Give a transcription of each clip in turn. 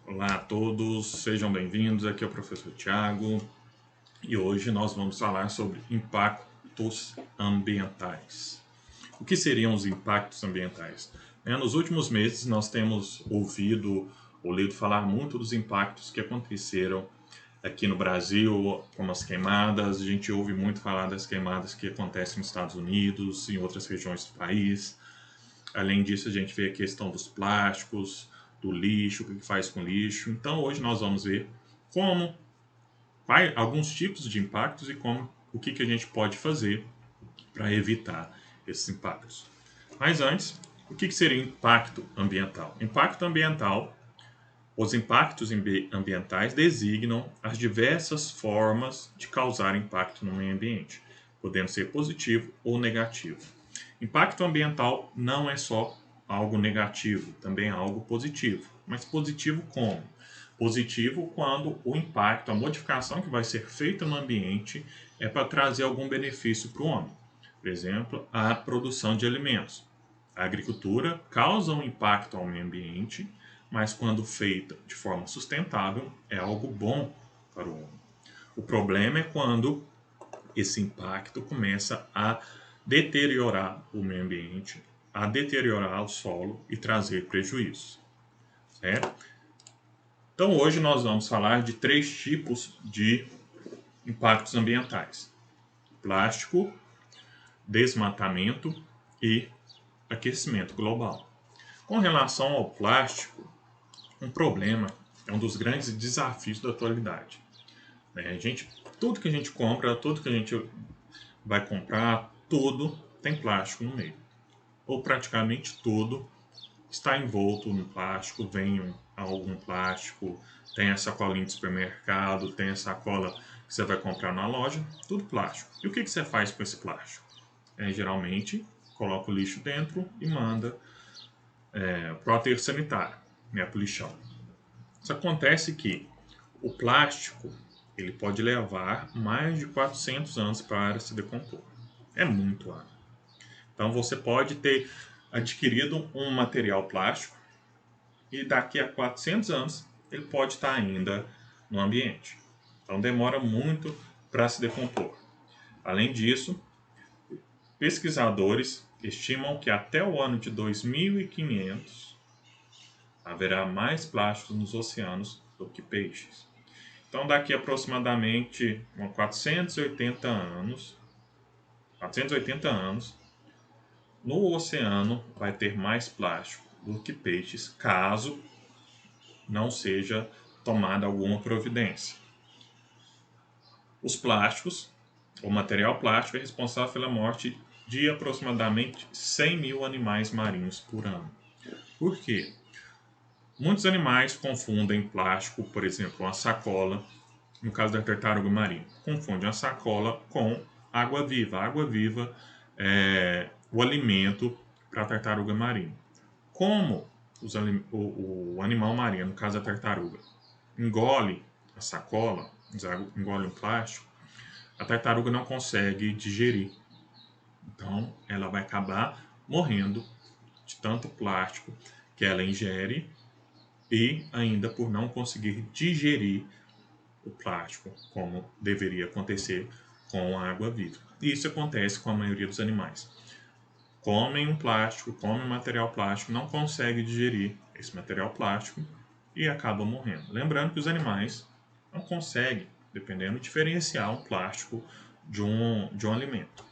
Olá a todos, sejam bem-vindos. Aqui é o professor Tiago e hoje nós vamos falar sobre impactos ambientais. O que seriam os impactos ambientais? Nos últimos meses nós temos ouvido ou lido falar muito dos impactos que aconteceram aqui no Brasil, como as queimadas. A gente ouve muito falar das queimadas que acontecem nos Estados Unidos, em outras regiões do país. Além disso, a gente vê a questão dos plásticos, do lixo, o que faz com lixo. Então, hoje nós vamos ver como, alguns tipos de impactos e como, o que a gente pode fazer para evitar esses impactos. Mas antes, o que seria impacto ambiental? Impacto ambiental, os impactos ambientais designam as diversas formas de causar impacto no meio ambiente, podendo ser positivo ou negativo. Impacto ambiental não é só algo negativo, também é algo positivo. Mas positivo como? Positivo quando o impacto, a modificação que vai ser feita no ambiente é para trazer algum benefício para o homem. Por exemplo, a produção de alimentos. A agricultura causa um impacto ao meio ambiente, mas quando feita de forma sustentável, é algo bom para o homem. O problema é quando esse impacto começa a deteriorar o meio ambiente, a deteriorar o solo e trazer prejuízos, certo? Então hoje nós vamos falar de 3 tipos de impactos ambientais: plástico, desmatamento e aquecimento global. Com relação ao plástico, um problema é um dos grandes desafios da atualidade. Tudo que a gente compra, tudo que a gente vai comprar, tudo tem plástico no meio. Ou praticamente tudo está envolto no plástico, vem algum plástico, tem a sacolinha de supermercado, tem a sacola que você vai comprar na loja, tudo plástico. E o que você faz com esse plástico? Geralmente, coloca o lixo dentro e manda para o aterro sanitário, para o lixão. Isso acontece que o plástico ele pode levar mais de 400 anos para se decompor. É muito ano. Então você pode ter adquirido um material plástico e daqui a 400 anos ele pode estar ainda no ambiente. Então demora muito para se decompor. Além disso, pesquisadores estimam que até o ano de 2500 haverá mais plásticos nos oceanos do que peixes. Então daqui a aproximadamente 480 anos, no oceano vai ter mais plástico do que peixes, caso não seja tomada alguma providência. Os plásticos, o material plástico é responsável pela morte de aproximadamente 100 mil animais marinhos por ano. Por quê? Muitos animais confundem plástico, por exemplo, uma sacola, no caso da tartaruga marinha, confundem a sacola com água viva. A água viva é o alimento para a tartaruga marinha. Como o animal marinho, no caso a tartaruga, engole a sacola, engole um plástico, a tartaruga não consegue digerir. Então, ela vai acabar morrendo de tanto plástico que ela ingere e ainda por não conseguir digerir o plástico, como deveria acontecer com a água viva. E isso acontece com a maioria dos animais. Comem um plástico, comem um material plástico, não conseguem digerir esse material plástico e acabam morrendo. Lembrando que os animais não conseguem, dependendo, diferenciar um plástico de um alimento.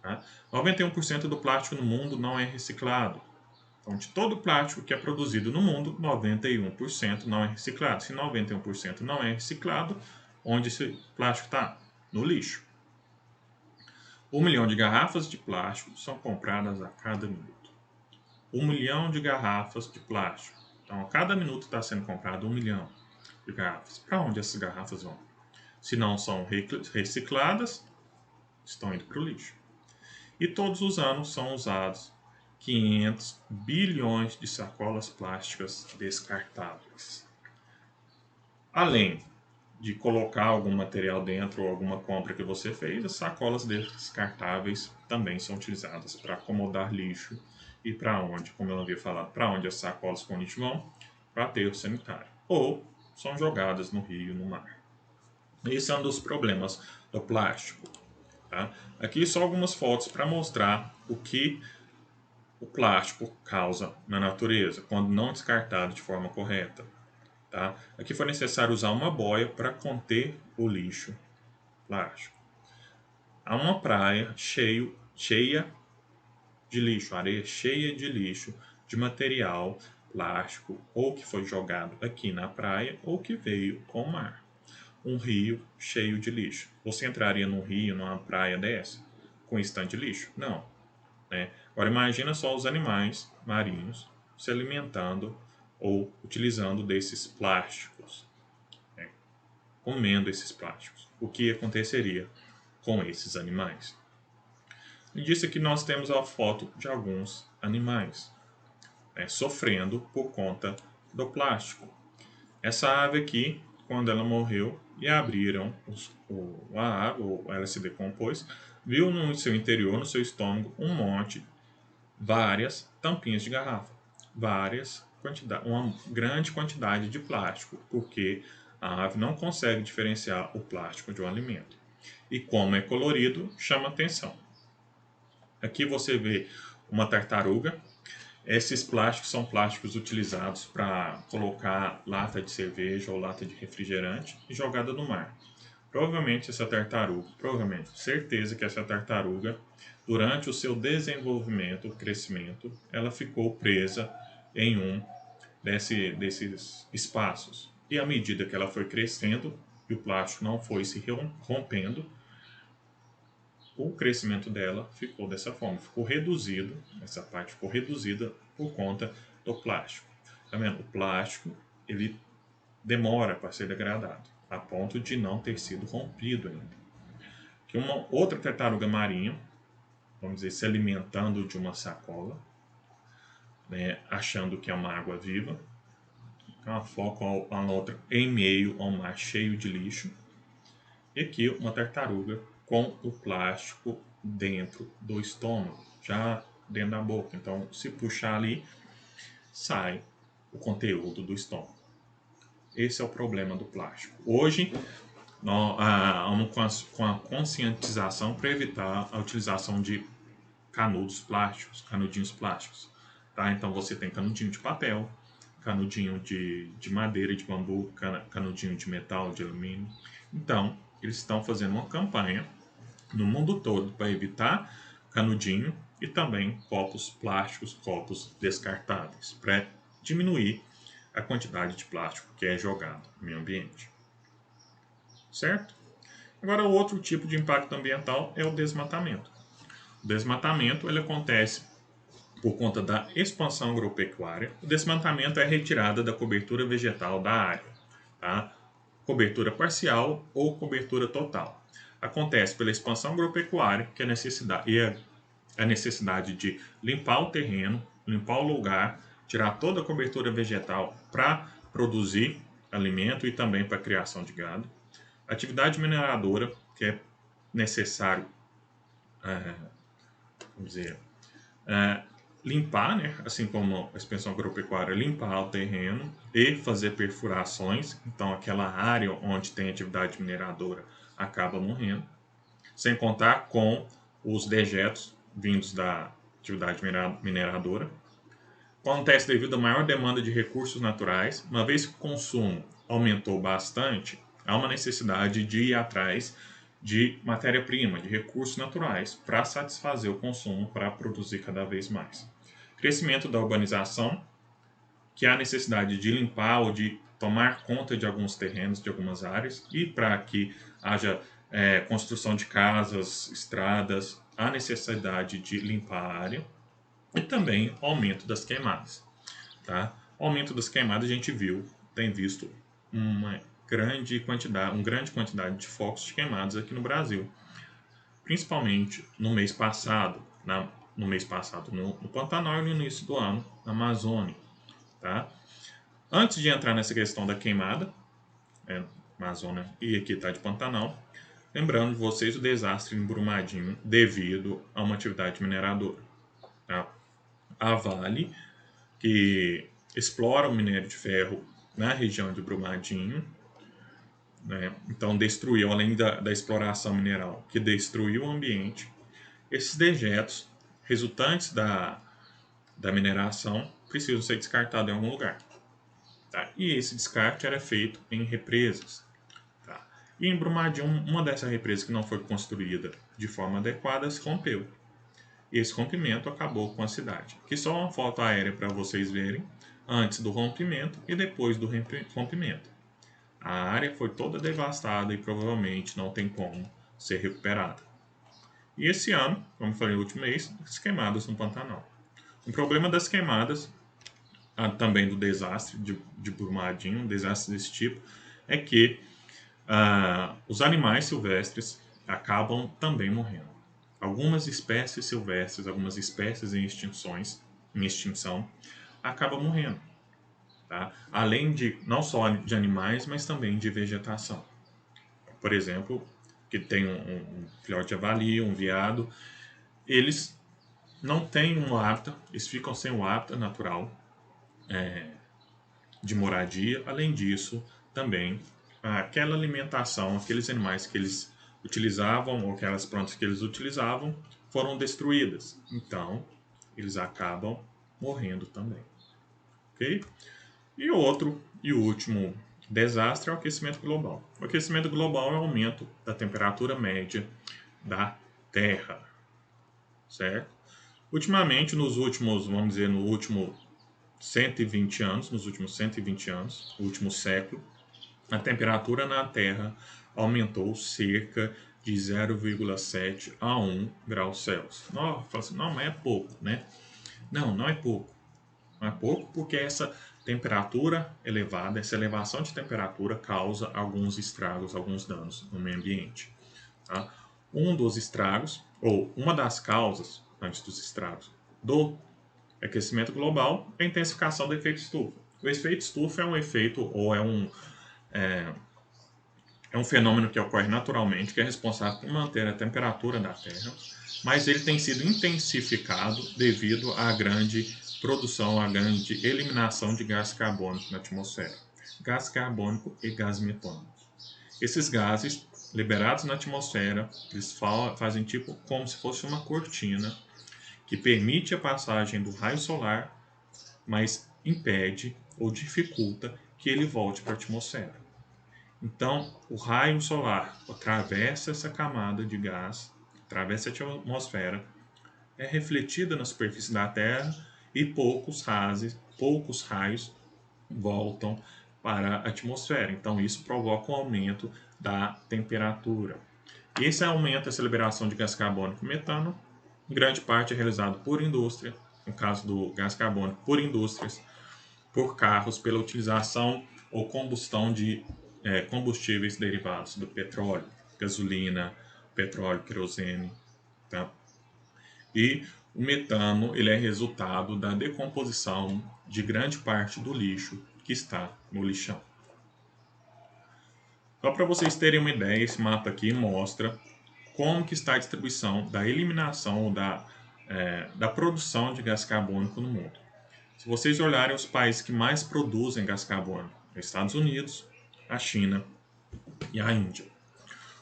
Tá? 91% do plástico no mundo não é reciclado. Então, de todo o plástico que é produzido no mundo, 91% não é reciclado. Se 91% não é reciclado, onde esse plástico está? No lixo. 1 milhão de garrafas de plástico são compradas a cada minuto. 1 milhão de garrafas de plástico. Então, a cada minuto está sendo comprado 1 milhão de garrafas. Para onde essas garrafas vão? Se não são recicladas, estão indo para o lixo. E todos os anos são usados 500 bilhões de sacolas plásticas descartáveis. Além de colocar algum material dentro ou alguma compra que você fez, as sacolas descartáveis também são utilizadas para acomodar lixo e para onde, como eu havia falado, para onde as sacolas com lixo vão? Para aterro sanitário. ou são jogadas no rio, no mar. Esse é um dos problemas do plástico. Tá? Aqui só algumas fotos para mostrar o que o plástico causa na natureza, quando não descartado de forma correta. Tá? Aqui foi necessário usar uma boia para conter o lixo plástico. Há uma praia cheia de lixo, areia cheia de lixo, de material plástico, ou que foi jogado aqui na praia, ou que veio com o mar. Um rio cheio de lixo. Você entraria num rio, numa praia dessa, com esse tanto de lixo? Não. Né? Agora imagina só os animais marinhos se alimentando ou utilizando desses plásticos, né? Comendo esses plásticos. O que aconteceria com esses animais? E disse que nós temos a foto de alguns animais, né, sofrendo por conta do plástico. Essa ave aqui, quando ela morreu e abriram a água, ela se decompôs, viu no seu interior, no seu estômago, várias tampinhas de garrafa, uma grande quantidade de plástico, porque a ave não consegue diferenciar o plástico de um alimento. E como é colorido, chama atenção. Aqui você vê uma tartaruga. Esses plásticos são plásticos utilizados para colocar lata de cerveja ou lata de refrigerante e jogada no mar. Certeza que essa tartaruga, durante o seu desenvolvimento, crescimento, ela ficou presa em um desses espaços. E à medida que ela foi crescendo e o plástico não foi se rompendo, o crescimento dela ficou dessa forma, ficou reduzido, essa parte ficou reduzida por conta do plástico. Tá vendo? O plástico, ele demora para ser degradado, a ponto de não ter sido rompido ainda. Que uma outra tartaruga marinha, vamos dizer, se alimentando de uma sacola, né, achando que é uma água viva, ela foca a outra em meio ao mar cheio de lixo, e aqui uma tartaruga com o plástico dentro do estômago, já dentro da boca. Então, se puxar ali, sai o conteúdo do estômago. Esse é o problema do plástico. Hoje, vamos com a conscientização para evitar a utilização de canudinhos plásticos. Tá? Então, você tem canudinho de papel, canudinho de madeira, de bambu, canudinho de metal, de alumínio. Então, eles estão fazendo uma campanha no mundo todo para evitar canudinho e também copos plásticos, copos descartáveis, para diminuir a quantidade de plástico que é jogado no meio ambiente. Certo? Agora, o outro tipo de impacto ambiental é o desmatamento. O desmatamento ele acontece por conta da expansão agropecuária. O desmatamento é a retirada da cobertura vegetal da área, tá? Cobertura parcial ou cobertura total. Acontece pela expansão agropecuária, que é a necessidade de limpar o terreno, limpar o lugar, tirar toda a cobertura vegetal para produzir alimento e também para a criação de gado. Atividade mineradora, que é necessário, vamos dizer, limpar, né? Assim como a expansão agropecuária, limpar o terreno e fazer perfurações. Então, aquela área onde tem atividade mineradora acaba morrendo. Sem contar com os dejetos vindos da atividade mineradora. Acontece devido à maior demanda de recursos naturais. Uma vez que o consumo aumentou bastante, há uma necessidade de ir atrás de matéria-prima, de recursos naturais, para satisfazer o consumo, para produzir cada vez mais. Crescimento da urbanização, que há necessidade de limpar ou de tomar conta de alguns terrenos, de algumas áreas, e para que haja construção de casas, estradas, há necessidade de limpar a área, e também aumento das queimadas. Tá? O aumento das queimadas a gente tem visto uma grande quantidade de focos de queimadas aqui no Brasil, principalmente no mês passado, no Pantanal e no início do ano na Amazônia. Tá? Antes de entrar nessa questão da queimada, Amazônia e aqui está de Pantanal, lembrando de vocês o desastre em Brumadinho devido a uma atividade mineradora. Tá? A Vale, que explora o minério de ferro na região de Brumadinho, né? Então destruiu, além da exploração mineral, que destruiu o ambiente, esses dejetos resultantes da mineração precisam ser descartados em algum lugar. Tá? E esse descarte era feito em represas. Tá? E em Brumadinho, uma dessas represas que não foi construída de forma adequada se rompeu. E esse rompimento acabou com a cidade. Aqui só uma foto aérea para vocês verem, antes do rompimento e depois do rompimento. A área foi toda devastada e provavelmente não tem como ser recuperada. E esse ano, como eu falei no último mês, as queimadas no Pantanal. O problema das queimadas, também do desastre de Brumadinho, um desastre desse tipo, é que os animais silvestres acabam também morrendo. Algumas espécies silvestres, algumas espécies em extinção, acabam morrendo. Tá? Além de não só de animais, mas também de vegetação. Por exemplo, que tem um filhote de javali, um veado, eles não têm um hábitat, eles ficam sem o hábitat natural de moradia. Além disso, também aquela alimentação, aqueles animais que eles utilizavam, ou aquelas plantas que eles utilizavam, foram destruídas. Então, eles acabam morrendo também. Ok? E o último desastre é o aquecimento global. O aquecimento global é o aumento da temperatura média da Terra, certo? Ultimamente, vamos dizer, no último 120 anos, no último século, a temperatura na Terra aumentou cerca de 0,7 a 1 grau Celsius. Não, fala assim, não, mas é pouco, né? Não, não é pouco. Não é pouco porque essa temperatura elevada, essa elevação de temperatura causa alguns estragos, alguns danos no meio ambiente. Tá? Um dos estragos, ou uma das causas, antes dos estragos, do aquecimento global é a intensificação do efeito estufa. O efeito estufa é um efeito, ou é um fenômeno que ocorre naturalmente, que é responsável por manter a temperatura da Terra, mas ele tem sido intensificado devido à grande produção, à grande eliminação de gás carbônico na atmosfera. Gás carbônico e gás metânico. Esses gases liberados na atmosfera, eles fazem tipo como se fosse uma cortina que permite a passagem do raio solar, mas impede ou dificulta que ele volte para a atmosfera. Então, o raio solar atravessa essa camada de gás, atravessa a atmosfera, é refletida na superfície da Terra e poucos raios voltam para a atmosfera. Então, isso provoca um aumento da temperatura. E esse aumento, essa liberação de gás carbônico e metano, em grande parte é realizado por indústria, no caso do gás carbônico, por indústrias, por carros, pela utilização ou combustão de combustíveis derivados do petróleo, gasolina, petróleo, querosene, tá? E o metano, ele é resultado da decomposição de grande parte do lixo que está no lixão. Só para vocês terem uma ideia, esse mapa aqui mostra como que está a distribuição da eliminação ou da produção de gás carbônico no mundo. Se vocês olharem os países que mais produzem gás carbônico, os Estados Unidos, a China e a Índia.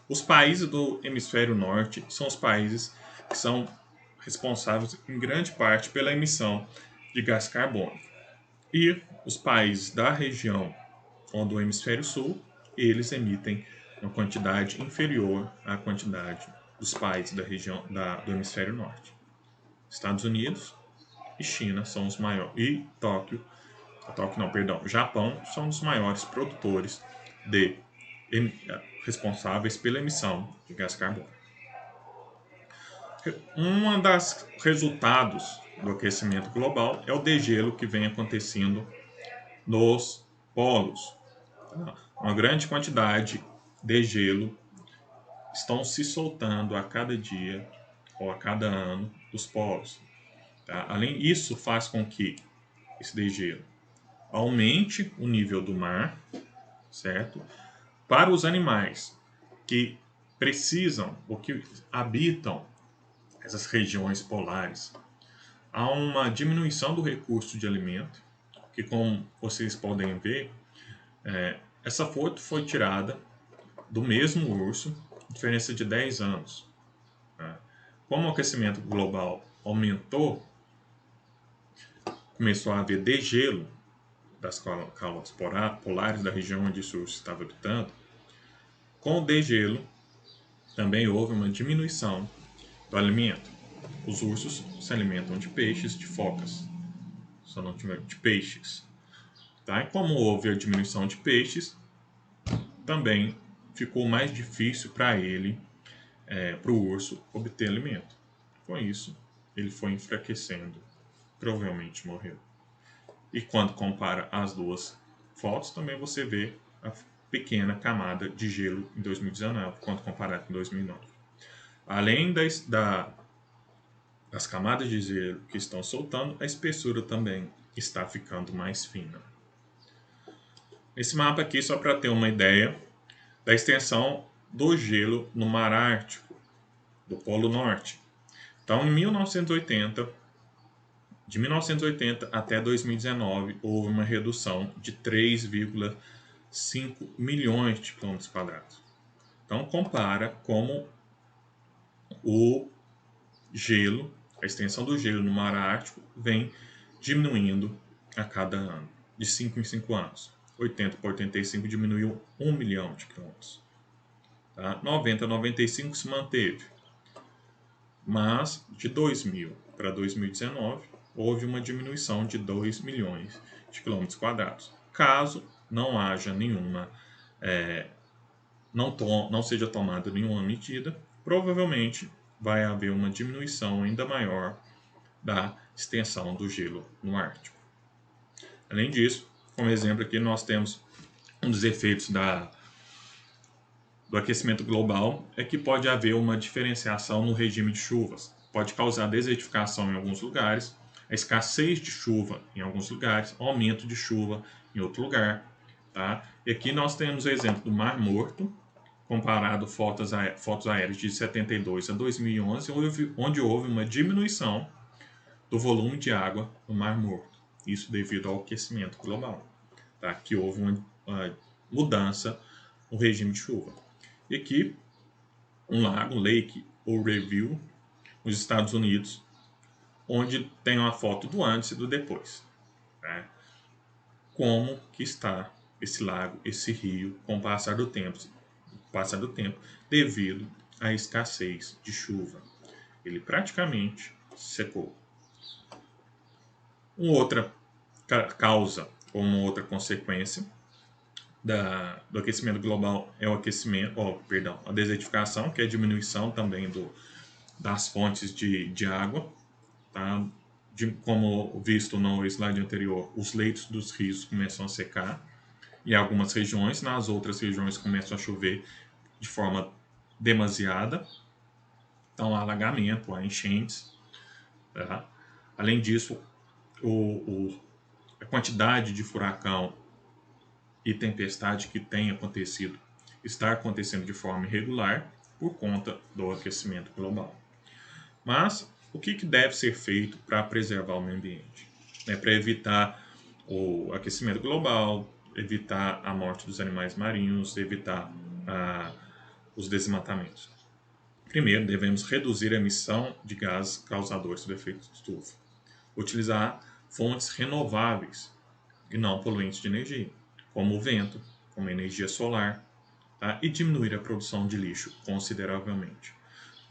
Os países do hemisfério norte são os países que são responsáveis em grande parte pela emissão de gás carbônico. E os países da região do hemisfério sul, eles emitem uma quantidade inferior à quantidade dos países da região do hemisfério norte. Estados Unidos e China são os maiores, e Japão são os maiores produtores responsáveis pela emissão de gás carbônico. Um dos resultados do aquecimento global é o degelo que vem acontecendo nos polos. Uma grande quantidade de gelo estão se soltando a cada dia ou a cada ano dos polos. Tá? Além disso, faz com que esse degelo aumente o nível do mar, certo? Para os animais que precisam ou que habitam essas regiões polares, há uma diminuição do recurso de alimento, que como vocês podem ver, Essa foto foi tirada do mesmo urso, diferença de 10 anos. Tá? Como o aquecimento global aumentou, começou a haver degelo das calotas polares da região onde esse urso estava habitando. Com o degelo, também houve uma diminuição do alimento. Os ursos se alimentam de peixes, de focas, só não de peixes. Tá? E como houve a diminuição de peixes, também ficou mais difícil para ele, para o urso, obter alimento. Com isso, ele foi enfraquecendo, provavelmente morreu. E quando compara as duas fotos, também você vê a pequena camada de gelo em 2019, quando comparado com 2009. Além das camadas de gelo que estão soltando, a espessura também está ficando mais fina. Esse mapa aqui, só para ter uma ideia da extensão do gelo no Mar Ártico, do Polo Norte. Então, em 1980, de 1980 até 2019, houve uma redução de 3,5 milhões de quilômetros quadrados. Então, compara como o gelo, a extensão do gelo no Mar Ártico vem diminuindo a cada ano, de 5 em 5 anos. 80 para 85 diminuiu 1 milhão de quilômetros. Tá? 90 a 95 se manteve. Mas de 2000 para 2019 houve uma diminuição de 2 milhões de quilômetros quadrados. Caso não haja nenhuma, não seja tomada nenhuma medida, provavelmente vai haver uma diminuição ainda maior da extensão do gelo no Ártico. Além disso, como exemplo aqui, nós temos um dos efeitos do aquecimento global é que pode haver uma diferenciação no regime de chuvas. Pode causar desertificação em alguns lugares, a escassez de chuva em alguns lugares, aumento de chuva em outro lugar. Tá? E aqui nós temos o exemplo do Mar Morto, comparado fotos aéreas de 72 a 2011, onde houve uma diminuição do volume de água no Mar Morto. Isso devido ao aquecimento global, tá? Que houve uma mudança no regime de chuva. E aqui, um lago, Lake Oroville, nos Estados Unidos, onde tem uma foto do antes e do depois. Tá? Como que está esse lago, esse rio, com o passar do tempo, devido à escassez de chuva. Ele praticamente secou. Uma outra causa, ou uma outra consequência do aquecimento global é a desertificação, que é a diminuição também das fontes de água. Tá? Como visto no slide anterior, os leitos dos rios começam a secar em algumas regiões, nas outras regiões começam a chover de forma demasiada. Então, há alagamento, há enchentes. Tá? Além disso, a quantidade de furacão e tempestade que tem acontecido está acontecendo de forma irregular por conta do aquecimento global. Mas o que deve ser feito para preservar o meio ambiente? Para evitar o aquecimento global, evitar a morte dos animais marinhos, evitar os desmatamentos. Primeiro, devemos reduzir a emissão de gases causadores do efeito estufa. Utilizar fontes renováveis e não poluentes de energia, como o vento, como a energia solar, tá? E diminuir a produção de lixo consideravelmente.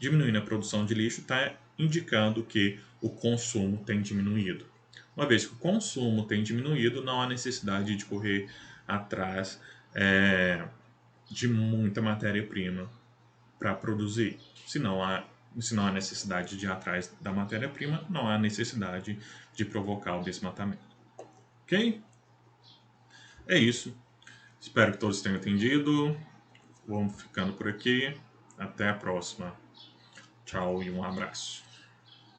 Diminuindo a produção de lixo está indicando que o consumo tem diminuído. Uma vez que o consumo tem diminuído, não há necessidade de correr atrás de muita matéria-prima para produzir. Se não há necessidade de ir atrás da matéria-prima, não há necessidade de provocar o desmatamento. Ok? É isso. Espero que todos tenham entendido. Vamos ficando por aqui. Até a próxima. Tchau e um abraço.